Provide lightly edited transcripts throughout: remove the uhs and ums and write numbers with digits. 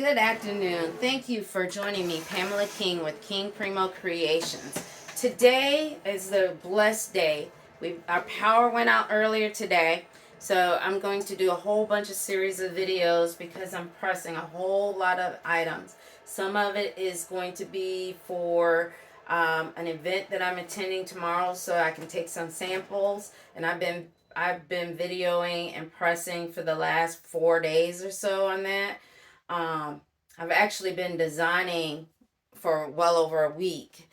Good afternoon. Thank you for joining me, Pamela King with King Primo Creations. Today is a blessed day. Our power went out earlier today, so I'm going to do a whole bunch of series of videos because I'm pressing a whole lot of items. Some of it is going to be for an event that I'm attending tomorrow, so I can take some samples. And I've been videoing and pressing for the last 4 days or so on that. I've actually been designing for well over a week,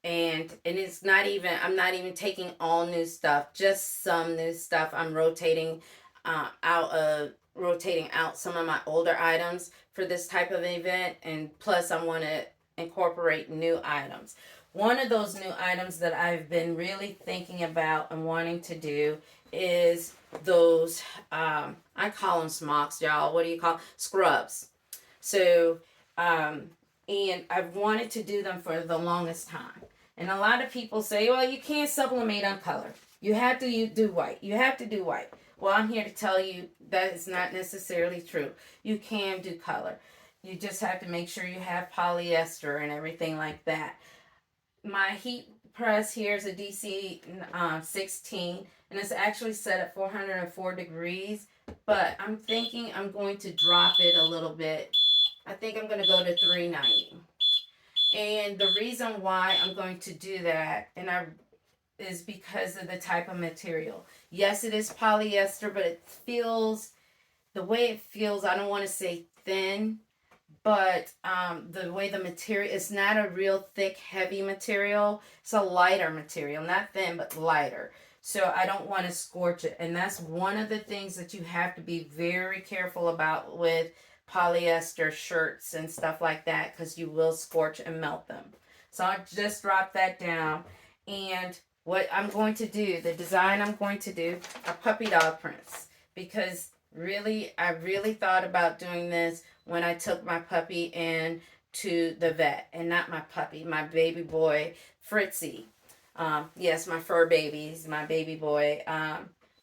and it's not even, I'm not even taking all new stuff, just some new stuff. I'm rotating out some of my older items for this type of event, and plus I want to incorporate new items. One of those new items that I've been really thinking about and wanting to do is those I call them smocks, y'all. What do you call scrubs? So, and I've wanted to do them for the longest time. And a lot of people say, well, you can't sublimate on color. You have to do white. You have to do white. Well, I'm here to tell you that is not necessarily true. You can do color. You just have to make sure you have polyester and everything like that. My heat press here is a DC 16, and it's actually set at 404 degrees. But I'm thinking I'm going to drop it a little bit. I think I'm going to go to 390. And the reason why I'm going to do that is because of the type of material. Yes, it is polyester, but it feels, the way it feels, I don't want to say thin, but the way the material, it's not a real thick, heavy material. It's a lighter material, not thin, but lighter. So I don't want to scorch it. And that's one of the things that you have to be very careful about with polyester shirts and stuff like that, because you will scorch and melt them. So I just dropped that down. And what I'm going to do, the design I'm going to do are puppy dog prints, because really, I really thought about doing this when I took my puppy in to the vet. And not my puppy, my baby boy, Fritzy. Yes, my fur baby's my baby boy.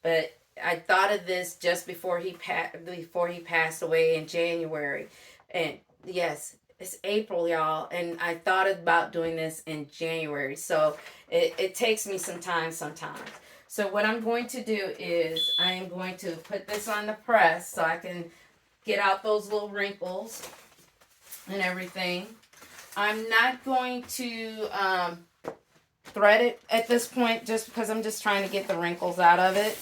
But I thought of this just before he passed away in January. And yes, it's April, y'all, and I thought about doing this in January. So it takes me some time sometimes. So what I'm going to do is I am going to put this on the press so I can get out those little wrinkles and everything. I'm not going to thread it at this point, just because I'm just trying to get the wrinkles out of it.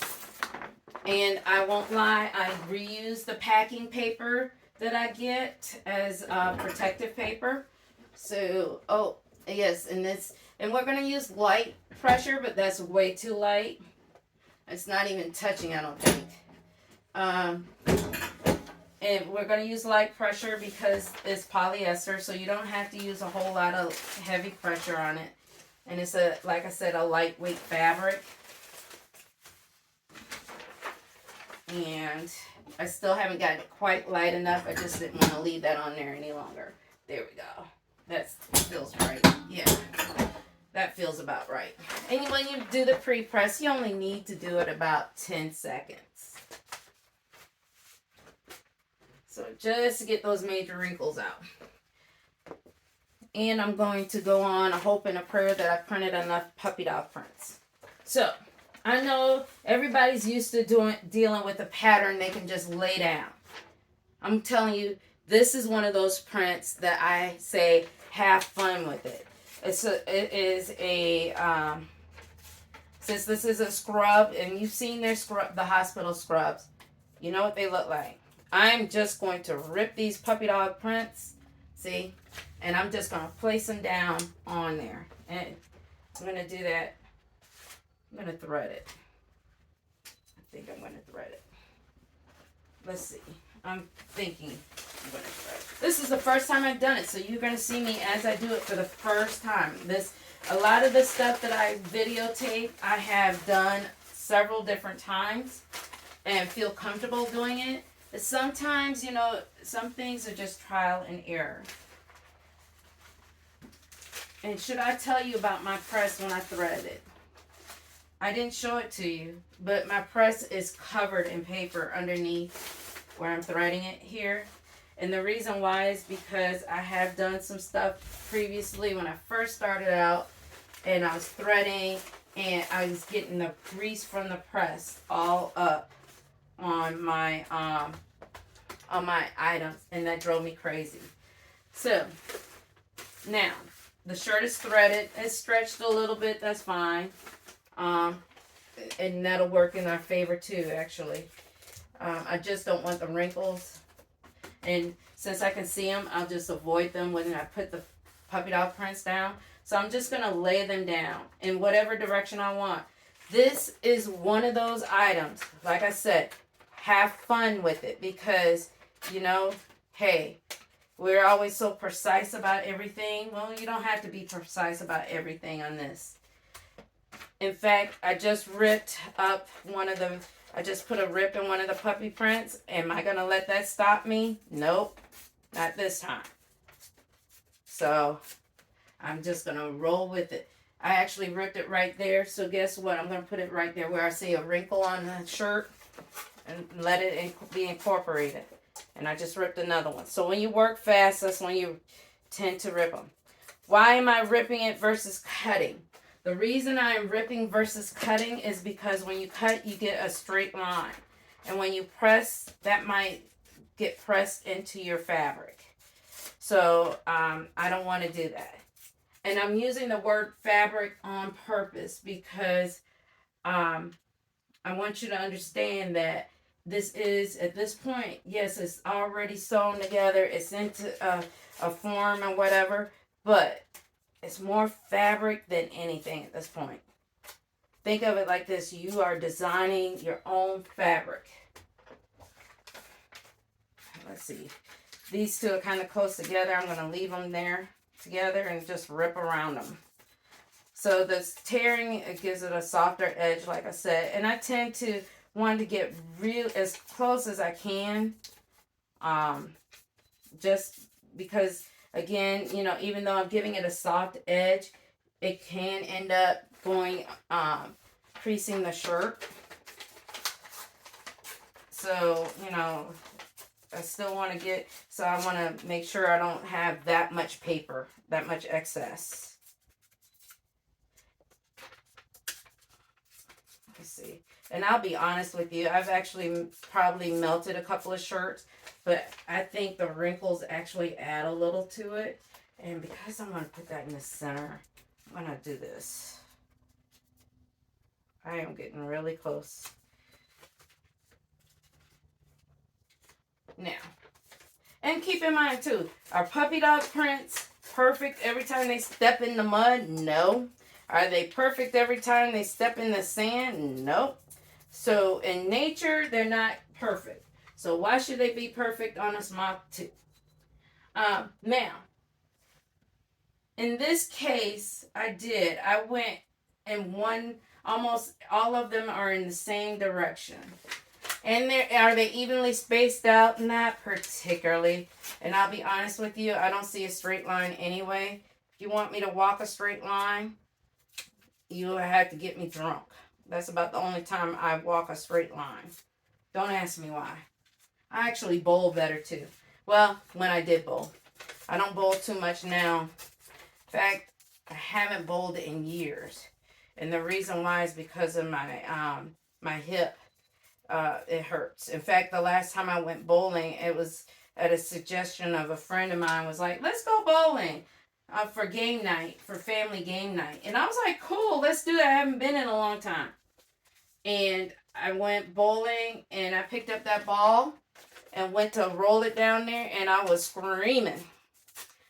And I won't lie, I reuse the packing paper that I get as protective paper. So, oh, yes, and we're going to use light pressure, but that's way too light. It's not even touching, I don't think. And we're going to use light pressure because it's polyester, so you don't have to use a whole lot of heavy pressure on it. And it's like I said, a lightweight fabric. And I still haven't gotten it quite light enough. I just didn't want to leave that on there any longer. There we go. That feels right. Yeah, that feels about right. And when you do the pre-press, you only need to do it about 10 seconds. So just to get those major wrinkles out. And I'm going to go on a hope and a prayer that I printed enough puppy dog prints. So I know everybody's used to dealing with a pattern they can just lay down. I'm telling you, this is one of those prints that I say have fun with it. Since this is a scrub, and you've seen their the hospital scrubs, you know what they look like. I'm just going to rip these puppy dog prints, see, and I'm just going to place them down on there. And I'm going to do that. I'm going to thread it. I think I'm going to thread it. Let's see. I'm thinking I'm going to thread it. This is the first time I've done it, so you're going to see me as I do it for the first time. A lot of the stuff that I videotape, I have done several different times and feel comfortable doing it. But sometimes, you know, some things are just trial and error. And should I tell you about my press when I threaded it? I didn't show it to you, but my press is covered in paper underneath where I'm threading it here. And the reason why is because I have done some stuff previously when I first started out, and I was threading, and I was getting the grease from the press all up on my items, and that drove me crazy. So now the shirt is threaded. It's stretched a little bit. That's fine. And that'll work in our favor too, actually. I just don't want the wrinkles. And since I can see them, I'll just avoid them when I put the puppy dog prints down. So I'm just going to lay them down in whatever direction I want. This is one of those items, like I said, have fun with it because, you know, hey, we're always so precise about everything. Well, you don't have to be precise about everything on this. In fact, I just ripped up I just put a rip in one of the puppy prints. Am I going to let that stop me? Nope, not this time. So I'm just going to roll with it. I actually ripped it right there. So guess what? I'm going to put it right there where I see a wrinkle on the shirt and let it be incorporated. And I just ripped another one. So when you work fast, that's when you tend to rip them. Why am I ripping it versus cutting? The reason I am ripping versus cutting is because when you cut, you get a straight line. And when you press, that might get pressed into your fabric. So I don't want to do that. And I'm using the word fabric on purpose because I want you to understand that this is, at this point, yes, it's already sewn together. It's into a form and whatever. But it's more fabric than anything at this point. Think of it like this. You are designing your own fabric. Let's see. These two are kind of close together. I'm going to leave them there together and just rip around them. So this tearing, it gives it a softer edge, like I said. And I tend to want to get real as close as I can. Just because, again, you know, even though I'm giving it a soft edge, it can end up going, creasing the shirt. So, you know, I still want to get, so I want to make sure I don't have that much paper, that much excess. Let's see. And I'll be honest with you, I've actually probably melted a couple of shirts, but I think the wrinkles actually add a little to it. And because I'm going to put that in the center, I'm going to do this. I am getting really close. Now, and keep in mind too, are puppy dog prints perfect every time they step in the mud? No. Are they perfect every time they step in the sand? Nope. So in nature, they're not perfect. So why should they be perfect on a small too? Now, in this case, I went in one, almost all of them are in the same direction. And are they evenly spaced out? Not particularly. And I'll be honest with you, I don't see a straight line anyway. If you want me to walk a straight line, you have to get me drunk. That's about the only time I walk a straight line. Don't ask me why. I actually bowl better too. Well, when I did bowl. I don't bowl too much now. In fact, I haven't bowled in years. And the reason why is because of my hip. It hurts. In fact, the last time I went bowling, it was at a suggestion of a friend of mine. Was like, let's go bowling for game night, for family game night. And I was like, cool, let's do that. I haven't been in a long time. And I went bowling and I picked up that ball and went to roll it down there, and I was screaming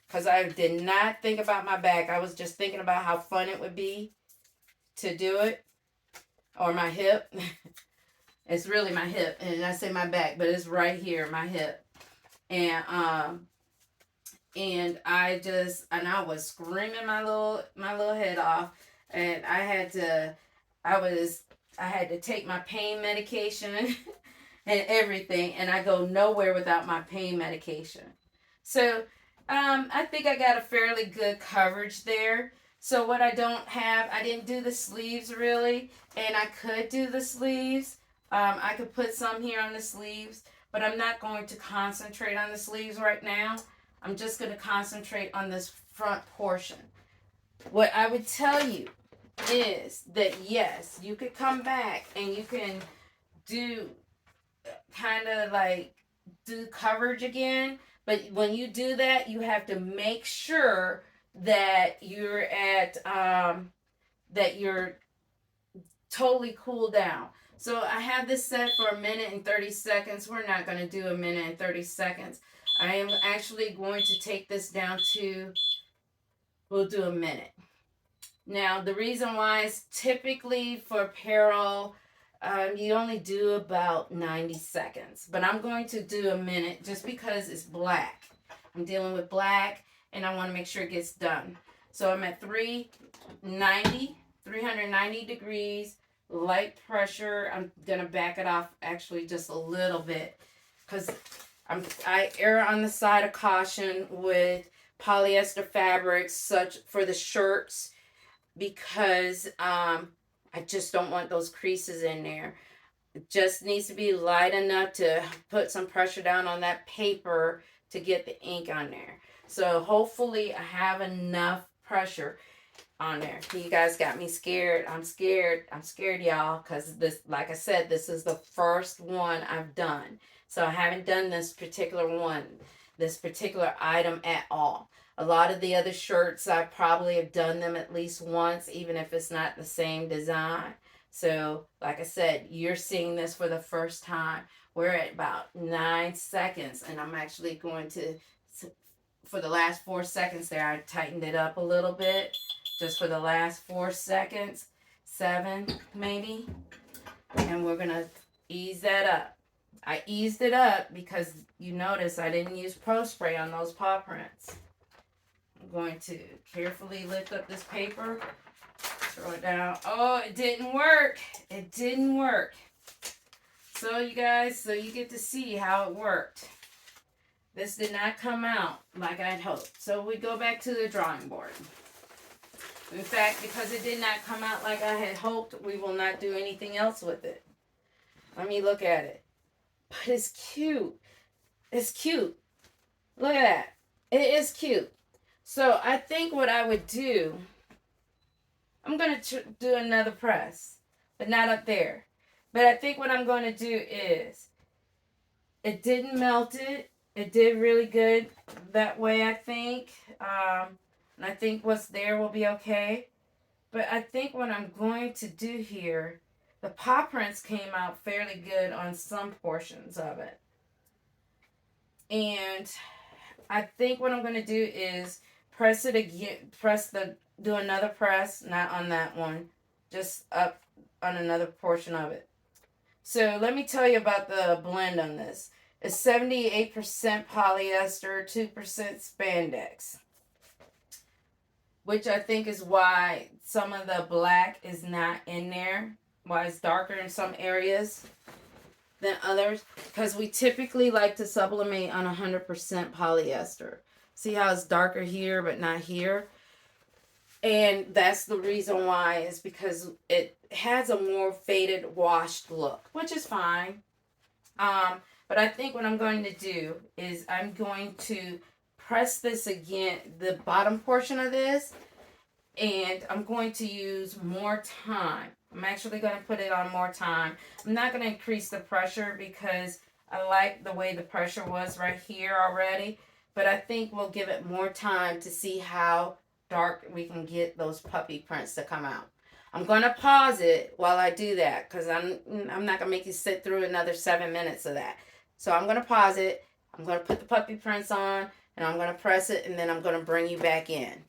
because I did not think about my back. I was just thinking about how fun it would be to do it, or my hip. It's really my hip, and I say my back, but it's right here, my hip. And I was screaming my little head off, and I had to take my pain medication and everything, and I go nowhere without my pain medication. So I think I got a fairly good coverage there. So what I didn't do the sleeves really, and I could do the sleeves. I could put some here on the sleeves, but I'm not going to concentrate on the sleeves right now. I'm just going to concentrate on this front portion. What I would tell you is that yes, you could come back and you can do kind of like do coverage again, but when you do that, you have to make sure that you're at that you're totally cooled down. So I have this set for 1 minute and 30 seconds. We're not going to do 1 minute and 30 seconds. I am actually going to take this down to, we'll do a minute. Now, the reason why is typically for apparel, you only do about 90 seconds. But I'm going to do a minute just because it's black. I'm dealing with black and I want to make sure it gets done. So I'm at 390 degrees, light pressure. I'm going to back it off actually just a little bit because I err on the side of caution with polyester fabrics such for the shirts, because I just don't want those creases in there. It just needs to be light enough to put some pressure down on that paper to get the ink on there. So hopefully I have enough pressure on there. You guys got me scared. I'm scared, y'all, because this, like I said, this is the first one I've done. So I haven't done this particular item at all. A lot of the other shirts, I probably have done them at least once, even if it's not the same design. So, like I said, you're seeing this for the first time. We're at about 9 seconds, and I'm actually going to, for the last 4 seconds there, I tightened it up a little bit, just for the last 4 seconds, 7 maybe, and we're going to ease that up. I eased it up because you notice I didn't use Pro Spray on those paw prints. I'm going to carefully lift up this paper, throw it down. Oh, it didn't work. It didn't work. So you guys, so you get to see how it worked. This did not come out like I'd hoped. So we go back to the drawing board. In fact, because it did not come out like I had hoped, we will not do anything else with it. Let me look at it. But it's cute. It's cute. Look at that. It is cute. So I think what I would do, I'm going to do another press, but not up there. But I think what I'm going to do is, it didn't melt it. It did really good that way, I think. And I think what's there will be okay. But I think what I'm going to do here, the paw prints came out fairly good on some portions of it. And I think what I'm going to do is press it again, do another press, not on that one, just up on another portion of it. So let me tell you about the blend on this. It's 78% polyester, 2% spandex, which I think is why some of the black is not in there, why it's darker in some areas than others, because we typically like to sublimate on 100% polyester. See how it's darker here but not here? And that's the reason why, is because it has a more faded, washed look, which is fine. But I think what I'm going to do is I'm going to press this again, the bottom portion of this, and I'm going to use more time. I'm actually going to put it on more time. I'm not going to increase the pressure because I like the way the pressure was right here already. But I think we'll give it more time to see how dark we can get those puppy prints to come out. I'm going to pause it while I do that because I'm not going to make you sit through another 7 minutes of that. So I'm going to pause it. I'm going to put the puppy prints on and I'm going to press it, and then I'm going to bring you back in.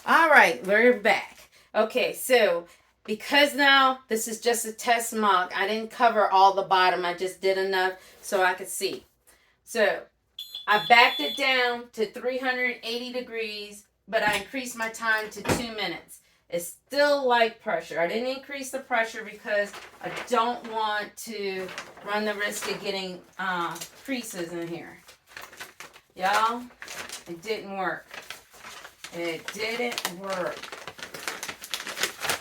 All right, we're back. Okay, so because now this is just a test mock, I didn't cover all the bottom. I just did enough so I could see. So I backed it down to 380 degrees, but I increased my time to 2 minutes. It's still light pressure. I didn't increase the pressure because I don't want to run the risk of getting creases in here. Y'all, it didn't work. It didn't work.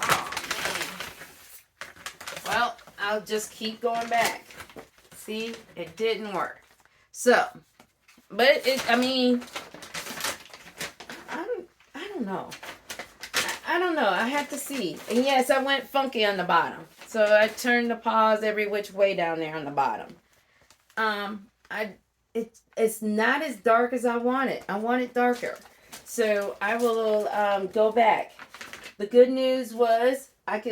Oh, man. Well, I'll just keep going back. See, it didn't work. So, but I mean, I don't know. I don't know. I have to see. And yes, I went funky on the bottom. So I turned the paws every which way down there on the bottom. It's not as dark as I want it. I want it darker. So I will go back. The good news was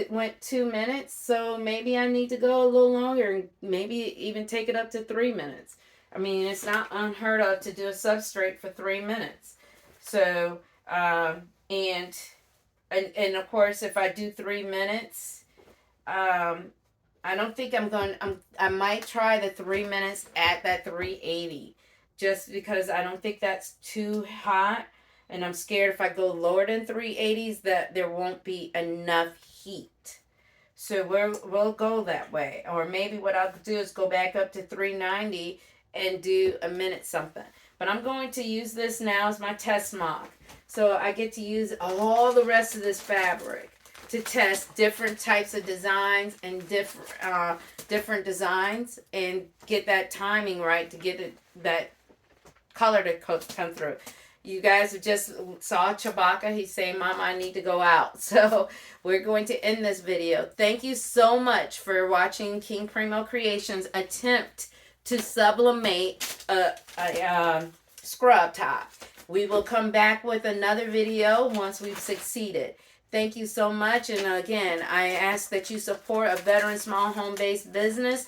went 2 minutes, so maybe I need to go a little longer and maybe even take it up to 3 minutes. I mean, it's not unheard of to do a substrate for 3 minutes. So and of course, if I do 3 minutes, I don't think I might try the 3 minutes at that 380, just because I don't think that's too hot, and I'm scared if I go lower than 380s that there won't be enough heat. So we'll go that way, or maybe what I'll do is go back up to 390 and do a minute something. But I'm going to use this now as my test mock, so I get to use all the rest of this fabric to test different types of designs and different designs, and get that timing right to get that color to come through. You guys just saw Chewbacca. He's saying, Mama, I need to go out. So we're going to end this video. Thank you so much for watching King Primo Creations attempt to sublimate a scrub top. We will come back with another video once we've succeeded. Thank you so much. And again, I ask that you support a veteran small home-based business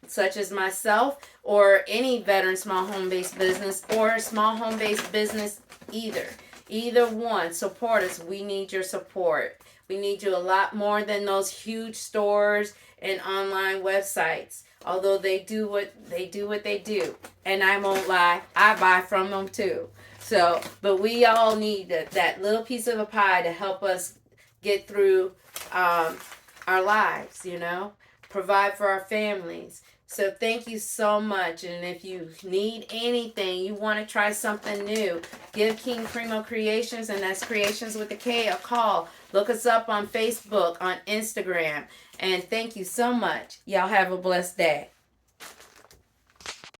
such as myself, or any veteran small home-based business, or small home-based business either one. Support us. We need your support. We need you a lot more than those huge stores and online websites, although they do what they do, and I won't lie, I buy from them too. So, but we all need that little piece of a pie to help us get through our lives, provide for our families. So thank you so much. And if you need anything, you want to try something new, give King Primo Creations, and that's Creations with a K, a call. Look us up on Facebook, on Instagram. And thank you so much. Y'all have a blessed day.